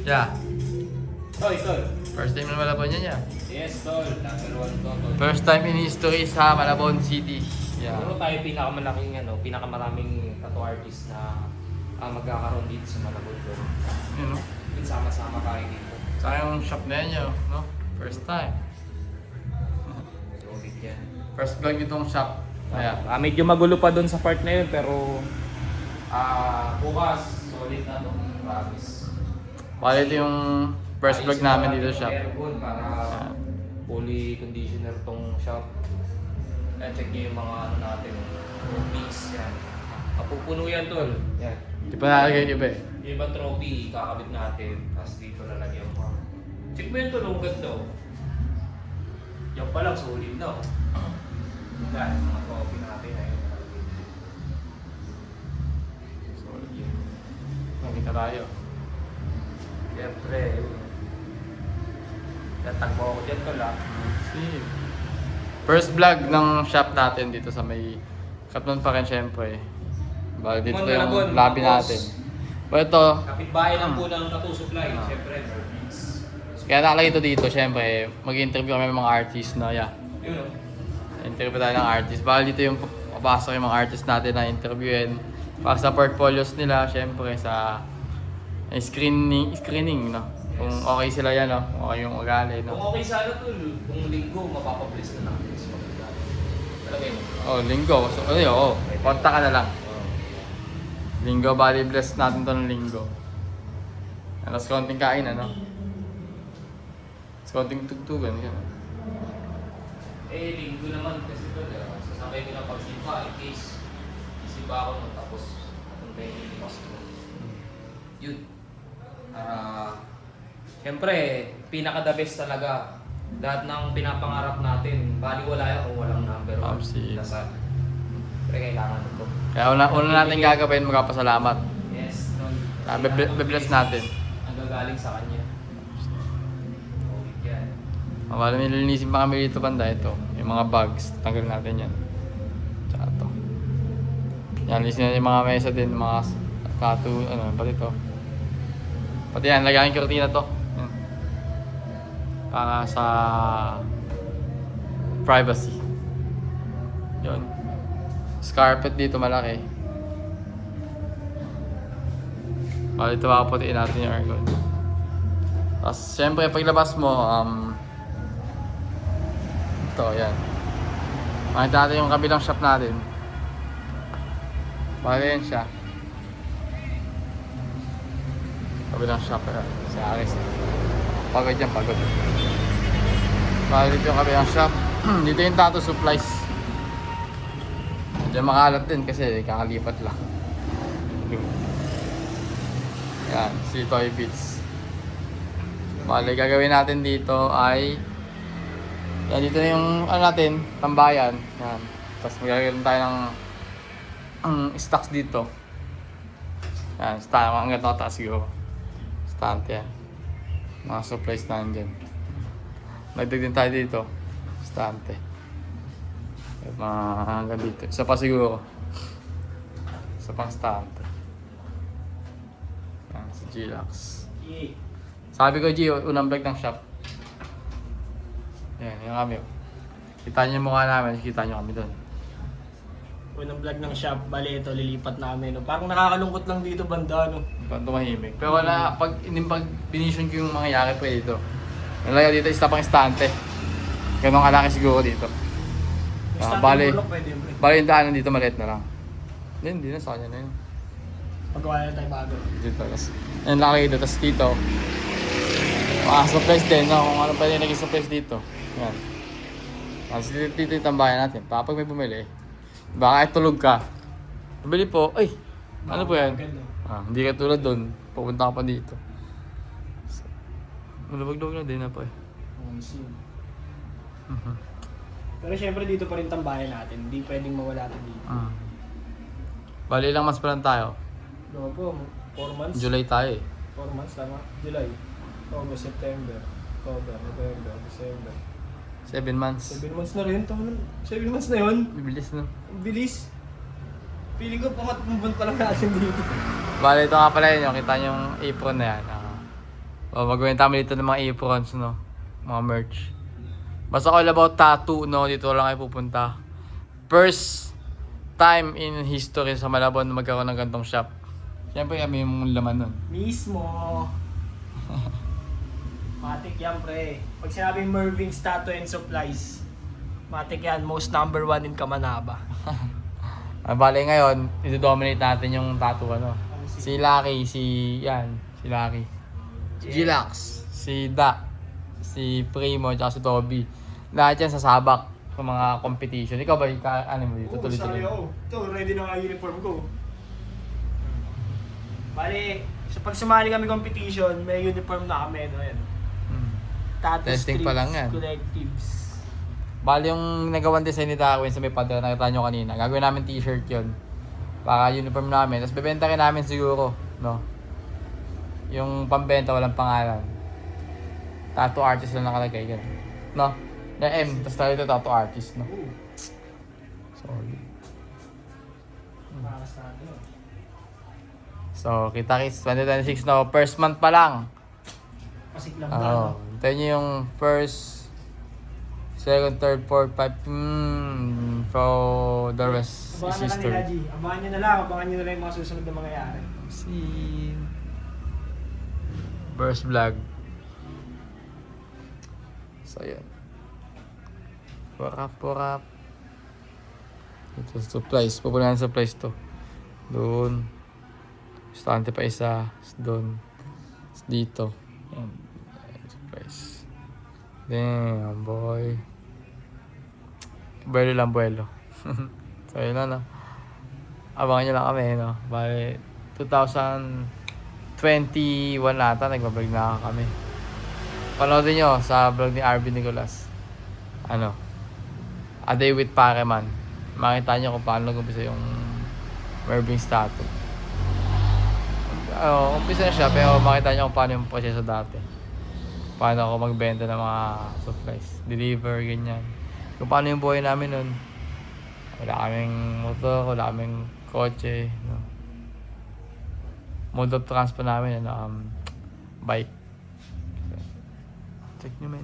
Yeah. Tol. First time na Malabon yan, yeah. Yes, tol. Number 1 to, tol. First time in history sa Malabon City. Yeah. Siguro tayo pinakamaraming tattoo artist na magkakaroon dito sa Malabon, tol. Yun, no? Sama-sama tayo dito. Saka yung shop na yan, yo, no? First time. Solid yan. First vlog itong shop. Kaya. Medyo magulo pa doon sa part na yun, pero bukas, solid na itong promise. Bali ito yung first vlog namin dito sa shop. Aircon para fully conditioner tong shop. Yan, check nyo yung mga ano natin, yung mix yan. Mapupuno yan, tol. Yan. Di pa nalagay yung iba eh. Yung ibang trophy, kakabit natin. Tapos dito lalagyan mo. Check mo yun, tol. Ang ganda, oh. Yan pa lang, solid na, oh. Yan, mga trophy natin. Ayun. Solid yun. Nakita tayo. Siyempre, tatagpo ako dyan, tol, ah. See. First vlog ng shop natin dito sa may Katnon pa rin syempre. Bali dito yung lobby natin. Pero ito, Kapitbahay lang po ng tattoo supply. Siyempre, Merbeats. kaya nakalagay ito dito syempre, mag-interview kami ng mga artist na Yun, oh. interview tayo ng artist. Bali dito yung papasok yung mga artist natin na interviewin para sa portfolios nila, syempre sa screening, no? Kung okay sila yan, no? Kung okay yung ugali, no? Kung okay sana, tol, kung linggo, mapapabliss na natin sa mga talagay mo. Oh, linggo. So, konta ka na lang. Linggo, bali bless natin to ng linggo. Alas konting kain, ano? Alas konting tugtugan, gano'n. Linggo naman kasi tol, sasakay ko ng pagsipa in case isipa ako nun, tapos patuntayin yung lipas ko. Yun. Para, siyempre, pinaka-the best talaga. Lahat ng pinapangarap natin, baliwala yan kung walang number 1. Absolutely. Dasal. Pero kailangan ito. Kaya una natin gagawin, magpapasalamat. Yes, tol. Be-bless natin. Ang gagaling sa kanya. Okay, yan. Wala nililinisin pa kami dito banda, ito. Yung mga bags, tanggalin natin yan. Tsaka ito. Yan, linisin natin yung mga mesa din, mga pati ito. Pati yan, lagyan yung kurtina to. Yan. Para sa privacy. Yun. Carpet dito malaki. Bali ito makaputiin natin yung aircon. Tapos syempre paglabas mo, ito, yan. Makita natin yung kabilang shop natin. Bali yan siya. Kabilang shop, si Aris. Pagod yan, pagod. Bali dito yung kabilang shop. Dito yung tattoo supplies. Diyan makalat din kasi kakalipat lang. Yan, si Toy Beats. Bali, gagawin natin dito ay yan, dito na yung natin, tambayan. Yan. Tapos magagawin tayo ng stocks dito. Yan, stand, hanggang nakataas siguro. Stand yan. Mga supplies na dyan. Nagdag din tayo dito. Stante. Mga hanggang dito. Isa pa siguro. Isa pang stante. Yan, si G-Lax. Sabi ko, G, unang vlog ng shop. Yan, yung kami. Kita niyo yung mukha namin, kita niyo kami doon. Unang vlog ng shop, bali ito, lilipat namin. No? Parang nakakalungkot lang dito banda, no? Parang tumahimik. Pero wala, pag pinisyon ko yung mga yaki pa dito. Nalayo dito, isa pang estante. Ganun kalaki siguro dito. Bali, Pwede yun, pre. bali yung daanan dito maliit na lang. Hindi na, sa kanya na yun. Pagawa na tayo bago. Dito, tapos, yun lang dito, tapos dito. Mga supplies din, no? Kung ano pa rin naging supplies dito. Yan. Tapos dito yung tambayan natin. Pag may bumili, baka tulog ka. Bumili po, ay, ano po yan? Hindi ka tulad doon, pupunta ka pa dito. Malabag-log na din na po eh. Pero syempre dito pa rin tambayan natin. Hindi pwedeng mawala ito dito. Bali ilang months pa lang tayo. No po, 4 months. July tayo eh. 4 months, tama? July, August, September, October, November, December. 7 months. 7 months na rin. 7 months na yun. Bibilis no? Ang bilis. Feeling ko pangat buwan pa lang natin dito. Bali ito nga pala yun, yung kita niyo yung apron na yan. Magbenta kami dito ng mga aprons, no? Mga merch. Basta all about tattoo, no? Dito lang kayo pupunta. First time in history sa Malabon na magkaroon ng gantong shop. Siyempre kami yung laman nun. Mismo. Matik yan, pre. Pag sinabing Merving's Tattoo and Supplies, matik yan, most number 1 in Kamanaba. Bale ngayon, ito-dominate natin yung tattoo, ano? Si Lucky, si Lucky. Gilax, si Da, si Primo, at si Toby. Lahat yan sa sabak ng mga competition. Ikaw ba, ano mo dito? Tuloy-tuloy. Ito, ready na nga yung uniform ko. Bale, pag sumali kami competition, may uniform na kami. No, yan. Tattoo Testing Streets pa lang yan. Collectives. Bali yung nagawang design ni Darwin sa may pader, nakita nyo kanina. Gagawin namin t-shirt yun. Para uniform namin. Tapos bebenta rin namin siguro, no? Yung pambenta walang pangalan. Tattoo artist lang nakalagay, gano'n. No? Na M, tapos tayo ito tattoo artist, no? Sorry. Makas natin. So, kita-kits 2026, no? First month pa lang. Pasik lang Oo. Tayo nyo yung first, second, third, fourth, five, for the rest is Abangan na lang history. nila, G. Abangan nyo na lang. Abangan nyo na lang yung mga susunod na mangyayari. See. First vlog. So, yun. Porap. Ito, supplies. Pupunan ng supplies to. Doon. Stante pa isa. Doon. Dito. Yan. Supplies. Damn, boy. Buwelo lang, buwelo. So, yun na, no? Abangan nyo lang kami, no? Bale, 2021 nata, nagbablog na kami. Panoodin nyo sa vlog ni Arvin Nicolas. Ano? A Day with Pareman. Makita nyo kung paano nag-umpisa yung Merving's Tattoo. Umpisa na siya, pero makita nyo kung paano yung proseso dati. Paano ako magbenta ng mga supplies. Deliver, ganyan. Kung paano yung buhay namin nun. Wala kaming motor, wala kaming kotse. No? Mode of transport namin, bike. Check nyo, men.